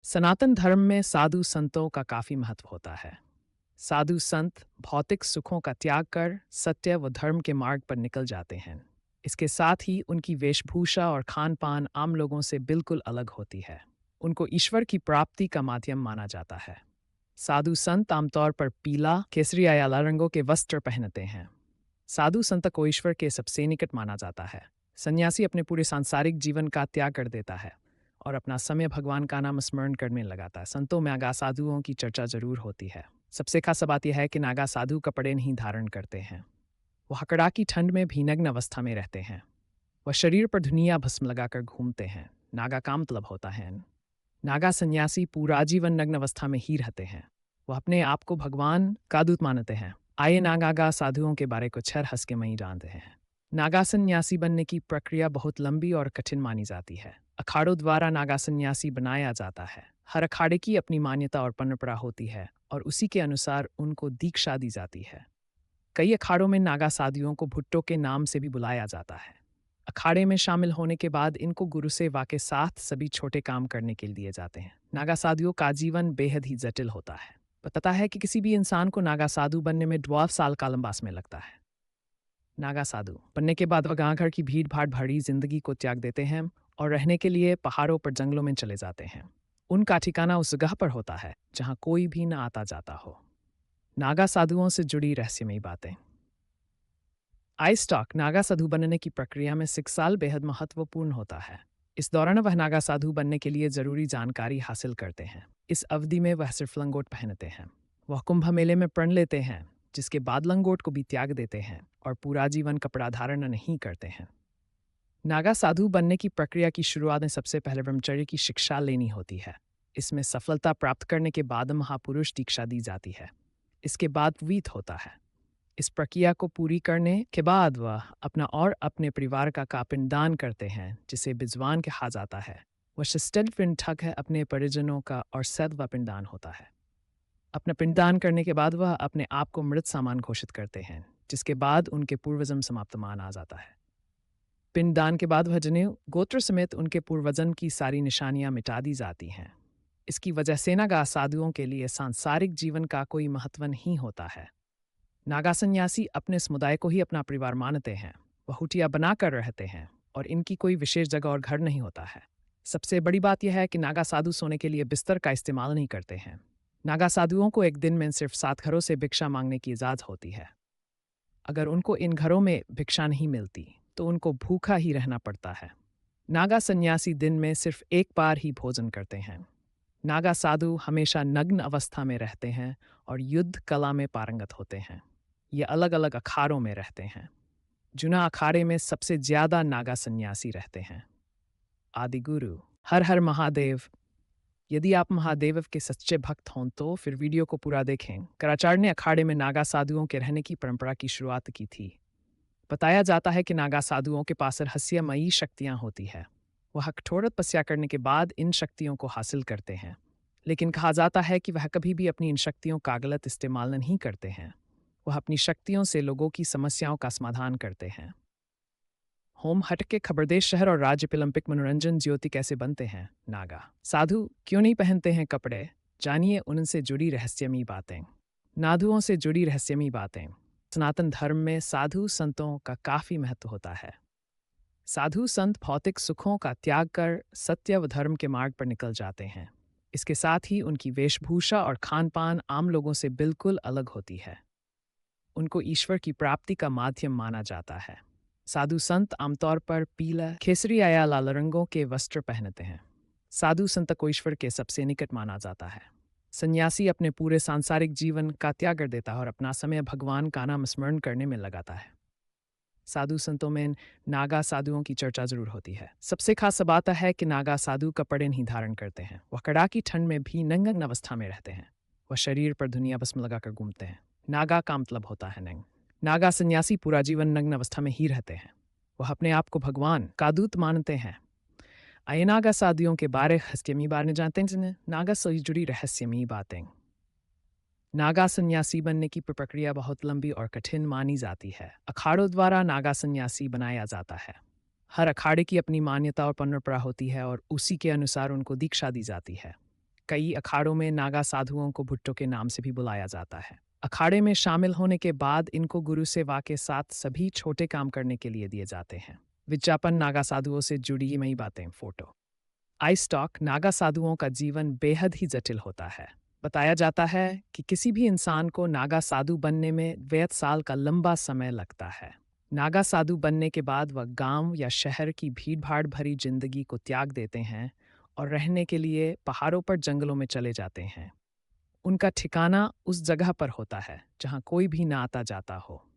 सनातन धर्म में साधु संतों का काफी महत्व होता है। साधु संत भौतिक सुखों का त्याग कर सत्य व धर्म के मार्ग पर निकल जाते हैं। इसके साथ ही उनकी वेशभूषा और खान पान आम लोगों से बिल्कुल अलग होती है। उनको ईश्वर की प्राप्ति का माध्यम माना जाता है। साधु संत आमतौर पर पीला, केसरी या लाल रंगों के वस्त्र पहनते हैं। साधु संत को ईश्वर के सबसे निकट माना जाता है। सन्यासी अपने पूरे सांसारिक जीवन का त्याग कर देता है और अपना समय भगवान का नाम स्मरण करने लगाता है। संतों में नागा साधुओं की चर्चा जरूर होती है। सबसे खास बात यह है कि नागा साधु कपड़े नहीं धारण करते हैं। वह कड़ाकी ठंड में भी नग्न अवस्था में रहते हैं। वह शरीर पर धुनिया भस्म लगाकर घूमते हैं। नागा का मतलब होता है नागा सन्यासी पूरा जीवन नग्न अवस्था में ही रहते हैं। वह अपने आप को भगवान का दूत मानते हैं। आइए नागा साधुओं के बारे को छर हंस के मई जानते हैं। नागा सन्यासी बनने की प्रक्रिया बहुत लंबी और कठिन मानी जाती है। अखाड़ों द्वारा नागा सन्यासी बनाया जाता है। हर अखाड़े की अपनी मान्यता और परंपरा होती है और उसी के अनुसार उनको दीक्षा दी जाती है। कई अखाड़ों में नागा साधुओं को भुट्टो के नाम से भी बुलाया जाता है। अखाड़े में शामिल होने के बाद इनको गुरु सेवा के साथ सभी छोटे काम करने के लिए दिए जाते हैं। नागा साधुओं का जीवन बेहद ही जटिल होता है। बताता है कि किसी भी इंसान को नागा साधु बनने में 12 साल का लंबा समय लगता है। नागा साधु बनने के बाद वह गांव घर की भीड़ भाड़ भरी जिंदगी को त्याग देते हैं और रहने के लिए पहाड़ों पर जंगलों में चले जाते हैं। उनका ठिकाना उस जगह पर होता है जहां कोई भी न आता जाता हो। नागा साधुओं से जुड़ी रहस्यमयी बातें। आई स्टॉक नागा साधु बनने की प्रक्रिया में 6 साल बेहद महत्वपूर्ण होता है। इस दौरान वह नागा साधु बनने के लिए जरूरी जानकारी हासिल करते हैं। इस अवधि में वह सिर्फ लंगोट पहनते हैं। वह कुंभ मेले में प्रण लेते हैं, जिसके बाद लंगोट को भी त्याग देते हैं और पूरा जीवन कपड़ा धारण नहीं करते हैं। नागा साधु बनने की प्रक्रिया की शुरुआत में सबसे पहले ब्रह्मचर्य की शिक्षा लेनी होती है। इसमें सफलता प्राप्त करने के बाद महापुरुष दीक्षा दी जाती है। इसके बाद वीत होता है। इस प्रक्रिया को पूरी करने के बाद वह अपना और अपने परिवार का पिंडदान करते हैं, जिसे बिजवान कहा जाता है। वह शिष्टल पिंडक है अपने परिजनों का और सदैव पिंडदान होता है। अपना पिंडदान करने के बाद वह अपने आप को मृत सामान घोषित करते हैं, जिसके बाद उनके पूर्वजन्म समाप्त माना जाता है। पिंडदान के बाद वह जनेऊ गोत्र समेत उनके पूर्वजन्म की सारी निशानियां मिटा दी जाती हैं। इसकी वजह से नागा साधुओं के लिए सांसारिक जीवन का कोई महत्व नहीं होता है। नागा सन्यासी अपने समुदाय को ही अपना परिवार मानते हैं। वह हुटिया बनाकर रहते हैं और इनकी कोई विशेष जगह और घर नहीं होता है। सबसे बड़ी बात यह है कि नागा साधु सोने के लिए बिस्तर का इस्तेमाल नहीं करते हैं। नागा साधुओं को एक दिन में सिर्फ 7 घरों से भिक्षा मांगने की इजाजत होती है। अगर उनको इन घरों में भिक्षा नहीं मिलती तो उनको भूखा ही रहना पड़ता है। नागा सन्यासी दिन में सिर्फ एक बार ही भोजन करते हैं। नागा साधु हमेशा नग्न अवस्था में रहते हैं और युद्ध कला में पारंगत होते हैं। ये अलग अलग अखाड़ों में रहते हैं। जुना अखाड़े में सबसे ज्यादा नागा सन्यासी रहते हैं। आदिगुरु हर हर महादेव। यदि आप महादेव के सच्चे भक्त हों तो फिर वीडियो को पूरा देखें। कराचार्य ने अखाड़े में नागा साधुओं के रहने की परंपरा की शुरुआत की थी। बताया जाता है कि नागा साधुओं के पास रहस्यमयी शक्तियां होती है। वह कठोर तपस्या करने के बाद इन शक्तियों को हासिल करते हैं, लेकिन कहा जाता है कि वह कभी भी अपनी इन शक्तियों का गलत इस्तेमाल नहीं करते हैं। वह अपनी शक्तियों से लोगों की समस्याओं का समाधान करते हैं। होम हट के खबरदेश शहर और राज्य ओलंपिक मनोरंजन ज्योति कैसे बनते हैं। नागा साधु क्यों नहीं पहनते हैं कपड़े, जानिए उनसे जुड़ी रहस्यमयी बातें। नाधुओं से जुड़ी रहस्यमयी बातें। सनातन धर्म में साधु संतों का काफी महत्व होता है। साधु संत भौतिक सुखों का त्याग कर सत्य व धर्म के मार्ग पर निकल जाते हैं। इसके साथ ही उनकी वेशभूषा और खान पान आम लोगों से बिल्कुल अलग होती है। उनको ईश्वर की प्राप्ति का माध्यम माना जाता है। साधु संत आमतौर पर पीला, केसरी या लाल रंगों के वस्त्र पहनते हैं। साधु संत को ईश्वर के सबसे निकट माना जाता है। सन्यासी अपने पूरे सांसारिक जीवन का त्याग कर देता है और अपना समय भगवान का नाम स्मरण करने में लगाता है। साधु संतों में नागा साधुओं की चर्चा जरूर होती है। सबसे खास बात है कि नागा साधु कपड़े नहीं धारण करते हैं। वह कड़ाकी ठंड में भी नंगन अवस्था में रहते हैं। वह शरीर पर धुनिया भस्म लगाकर घूमते हैं। नागा का मतलब होता है नंग। नागा सन्यासी पूरा जीवन नग्न अवस्था में ही रहते हैं। वह अपने आप को भगवान का दूत मानते हैं। आइए नागा साधुओं के बारे रहस्यमयी बातें जानते हैं। नागा से जुड़ी रहस्यमयी बातें। नागा सन्यासी बनने की प्रक्रिया बहुत लंबी और कठिन मानी जाती है। अखाड़ों द्वारा नागा सन्यासी बनाया जाता है। हर अखाड़े की अपनी मान्यता और परंपरा होती है और उसी के अनुसार उनको दीक्षा दी जाती है। कई अखाड़ों में नागा साधुओं को भुट्टो के नाम से भी बुलाया जाता है। अखाड़े में शामिल होने के बाद इनको गुरु सेवा के साथ सभी छोटे काम करने के लिए दिए जाते हैं। विज्ञापन नागा साधुओं से जुड़ी मई बातें फोटो। आइस्टॉक नागा साधुओं का जीवन बेहद ही जटिल होता है। बताया जाता है कि किसी भी इंसान को नागा साधु बनने में 20 साल का लंबा समय लगता है। नागा साधु बनने के बाद वह गांव या शहर की भीड़भाड़ भरी जिंदगी को त्याग देते हैं और रहने के लिए पहाड़ों पर जंगलों में चले जाते हैं। उनका ठिकाना उस जगह पर होता है जहां कोई भी ना आता जाता हो।